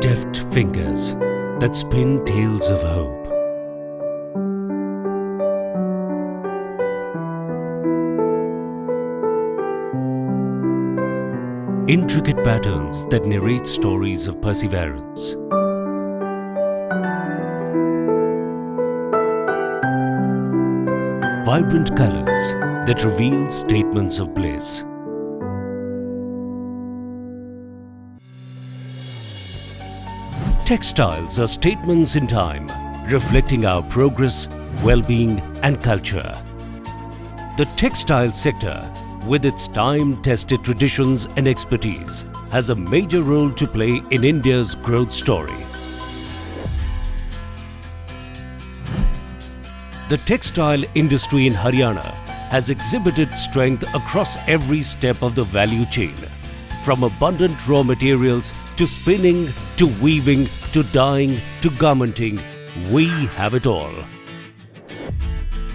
Deft fingers that spin tales of hope. Intricate patterns that narrate stories of perseverance. Vibrant colors that reveal statements of bliss. Textiles are statements in time, reflecting our progress, well-being and culture. The textile sector, with its time-tested traditions and expertise, has a major role to play in India's growth story. The textile industry in Haryana has exhibited strength across every step of the value chain, from abundant raw materials to spinning, to weaving, to dyeing, to garmenting. We have it all.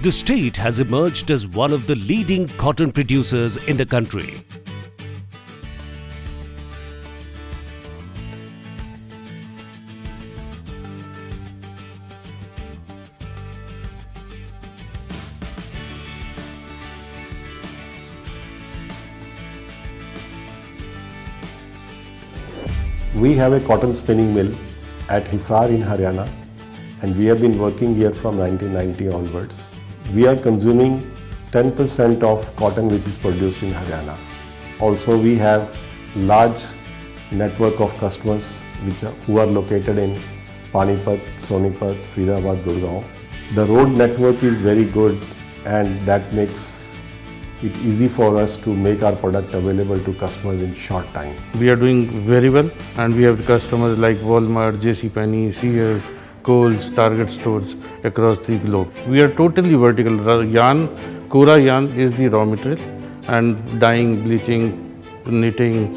The state has emerged as one of the leading cotton producers in the country. We have a cotton spinning mill at Hisar in Haryana, and we have been working here from 1990 onwards. We are consuming 10% of cotton which is produced in Haryana. Also, we have large network of customers who are located in Panipat, Sonipat, Faridabad, Gurgaon. The road network is very good, and that makes it easy for us to make our product available to customers in short time. We are doing very well, and we have customers like Walmart, JCPenney, Sears, Kohl's, Target stores across the globe. We are totally vertical. Yarn, Kora yarn is the raw material, and dyeing, bleaching, knitting,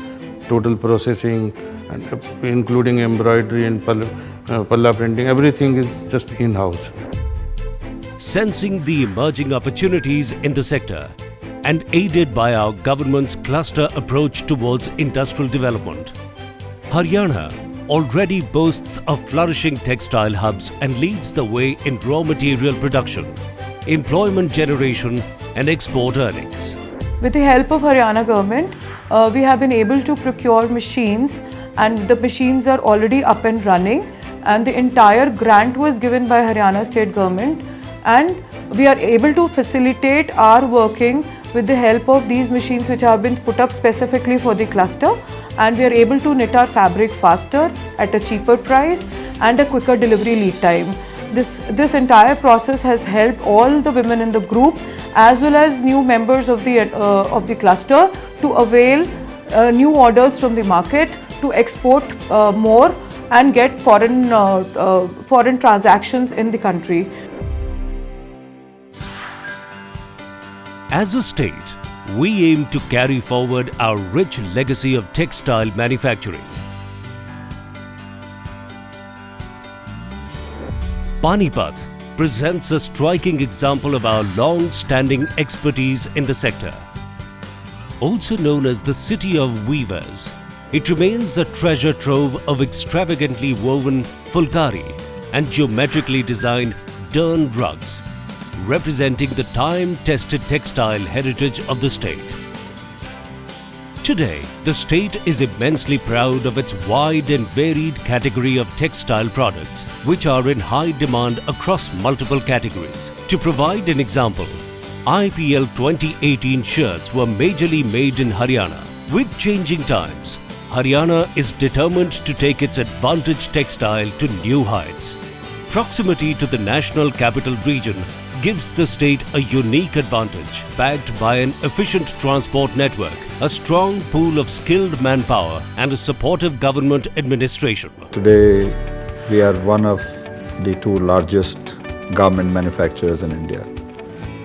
total processing, and including embroidery and palla printing, everything is just in-house. Sensing the emerging opportunities in the sector, and aided by our government's cluster approach towards industrial development, Haryana already boasts of flourishing textile hubs and leads the way in raw material production, employment generation and export earnings. With the help of Haryana government, we have been able to procure machines, and the machines are already up and running, and the entire grant was given by Haryana state government, and we are able to facilitate our working with the help of these machines which have been put up specifically for the cluster, and we are able to knit our fabric faster at a cheaper price and a quicker delivery lead time. This entire process has helped all the women in the group as well as new members of the cluster to avail new orders from the market, to export more and get foreign transactions in the country. As a state, we aim to carry forward our rich legacy of textile manufacturing. Panipat presents a striking example of our long-standing expertise in the sector. Also known as the City of Weavers, it remains a treasure trove of extravagantly woven fulkari and geometrically designed dern rugs, representing the time-tested textile heritage of the state. Today, the state is immensely proud of its wide and varied category of textile products, which are in high demand across multiple categories. To provide an example, IPL 2018 shirts were majorly made in Haryana. With changing times, Haryana is determined to take its advantage textile to new heights. Proximity to the national capital region gives the state a unique advantage, backed by an efficient transport network, a strong pool of skilled manpower and a supportive government administration. Today, we are one of the two largest garment manufacturers in India,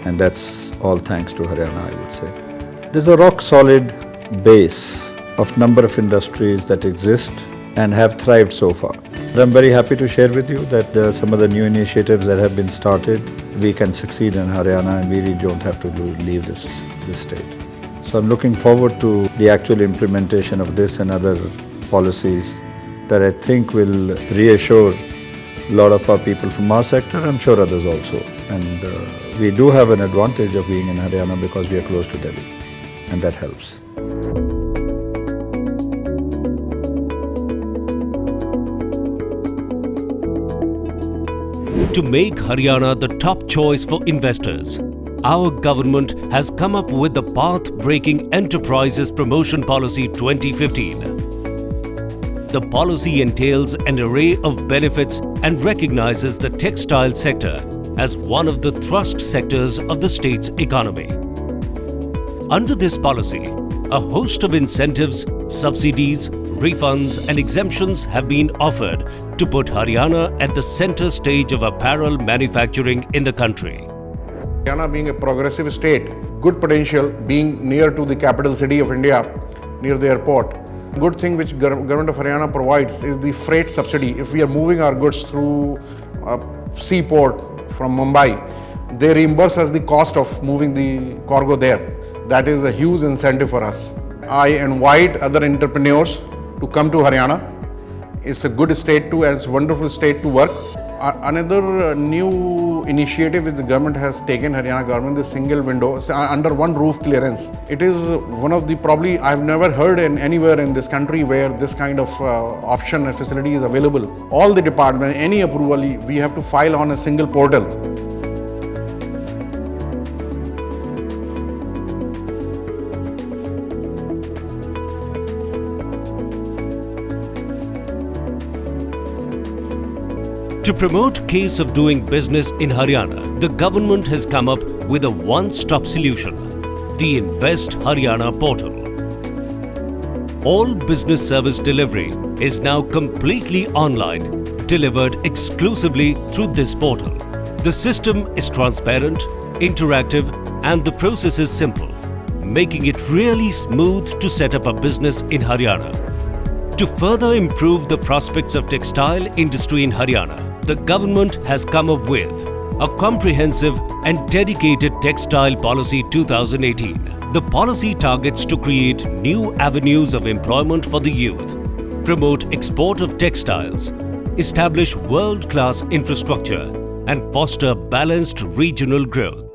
and that's all thanks to Haryana, I would say. There's a rock-solid base of number of industries that exist and have thrived so far. I'm very happy to share with you that some of the new initiatives that have been started, we can succeed in Haryana and we really don't have to leave this state. So I'm looking forward to the actual implementation of this and other policies that I think will reassure a lot of our people from our sector, I'm sure others also. And we do have an advantage of being in Haryana because we are close to Delhi, and that helps. To make Haryana the top choice for investors, our government has come up with the Path-Breaking Enterprises Promotion Policy 2015. The policy entails an array of benefits and recognizes the textile sector as one of the thrust sectors of the state's economy. Under this policy, a host of incentives, subsidies, refunds and exemptions have been offered to put Haryana at the center stage of apparel manufacturing in the country. Haryana being a progressive state, good potential, being near to the capital city of India, near the airport. Good thing which government of Haryana provides is the freight subsidy. If we are moving our goods through a seaport from Mumbai, they reimburse us the cost of moving the cargo there. That is a huge incentive for us. I invite other entrepreneurs to come to Haryana. It's a good state and it's a wonderful state to work. Another new initiative which the government has taken, Haryana government, the single window, under one roof clearance. It is one of the probably, I've never heard anywhere in this country where this kind of option and facility is available. All the department, any approval, we have to file on a single portal. To promote case of doing business in Haryana, the government has come up with a one-stop solution, the Invest Haryana portal. All business service delivery is now completely online, delivered exclusively through this portal. The system is transparent, interactive, and the process is simple, making it really smooth to set up a business in Haryana. To further improve the prospects of textile industry in Haryana, the government has come up with a comprehensive and dedicated Textile Policy 2018. The policy targets to create new avenues of employment for the youth, promote export of textiles, establish world-class infrastructure, and foster balanced regional growth.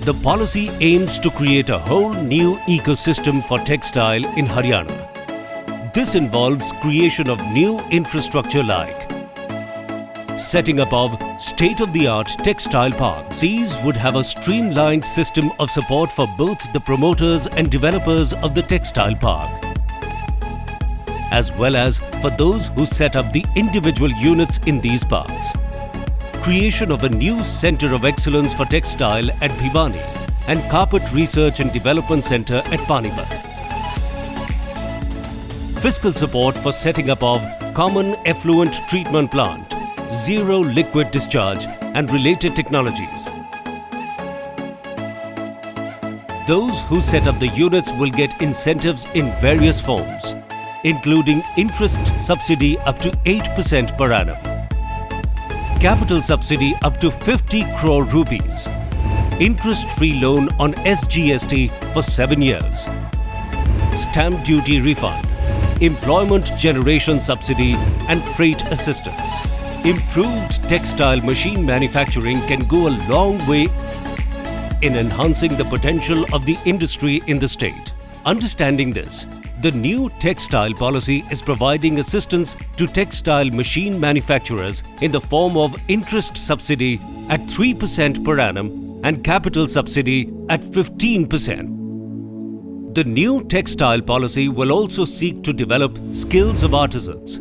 The policy aims to create a whole new ecosystem for textile in Haryana. This involves creation of new infrastructure like setting up of state-of-the-art textile parks. These would have a streamlined system of support for both the promoters and developers of the textile park, as well as for those who set up the individual units in these parks. Creation of a new Center of Excellence for Textile at Bhiwani and Carpet Research and Development Center at Panipat. Fiscal support for setting up of Common Effluent Treatment Plant, Zero Liquid Discharge and related technologies. Those who set up the units will get incentives in various forms, including interest subsidy up to 8% per annum, capital subsidy up to 50 crore rupees, interest-free loan on SGST for 7 years, stamp duty refund, employment generation subsidy and freight assistance. Improved textile machine manufacturing can go a long way in enhancing the potential of the industry in the state. Understanding this, the new textile policy is providing assistance to textile machine manufacturers in the form of interest subsidy at 3% per annum and capital subsidy at 15%. The new textile policy will also seek to develop skills of artisans.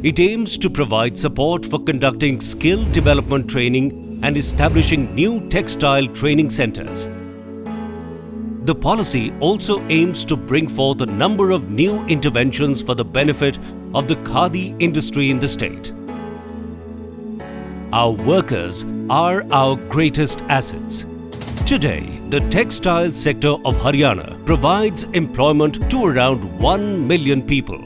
It aims to provide support for conducting skill development training and establishing new textile training centers. The policy also aims to bring forth a number of new interventions for the benefit of the khadi industry in the state. Our workers are our greatest assets. Today, The textile sector of Haryana provides employment to around 1 million people.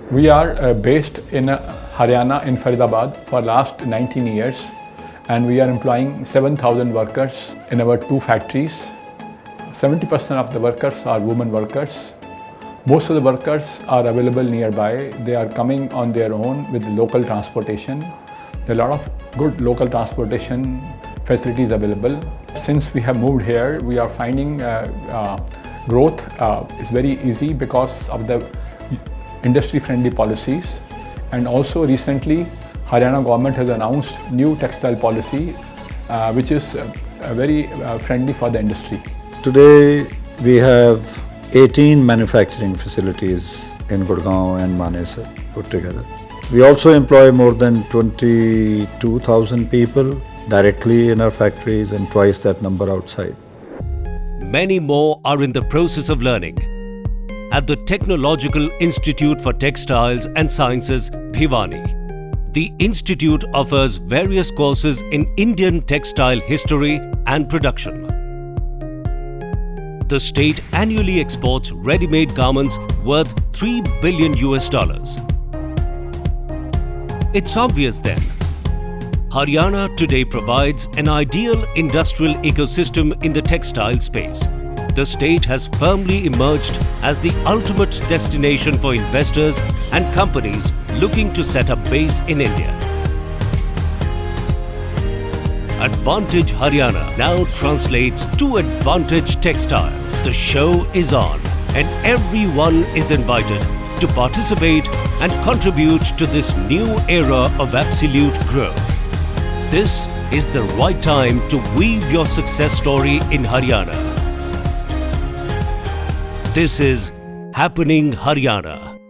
We are based in Haryana in Faridabad for last 19 years, and we are employing 7,000 workers in our 2 factories. 70% of the workers are women workers. Most of the workers are available nearby. They are coming on their own with local transportation. There are a lot of good local transportation facilities available. Since we have moved here, we are finding growth is very easy because of the industry-friendly policies. And also recently, Haryana government has announced new textile policy, which is very friendly for the industry. Today we have 18 manufacturing facilities in Gurgaon and Manesar put together. We also employ more than 22,000 people directly in our factories and twice that number outside. Many more are in the process of learning. At the Technological Institute for Textiles and Sciences, Bhiwani, the institute offers various courses in Indian textile history and production. The state annually exports ready-made garments worth $3 billion. It's obvious then, Haryana today provides an ideal industrial ecosystem in the textile space. The state has firmly emerged as the ultimate destination for investors and companies looking to set up base in India. Advantage Haryana now translates to Advantage Textiles. The show is on and everyone is invited to participate and contribute to this new era of absolute growth. This is the right time to weave your success story in Haryana. This is Happening Haryana.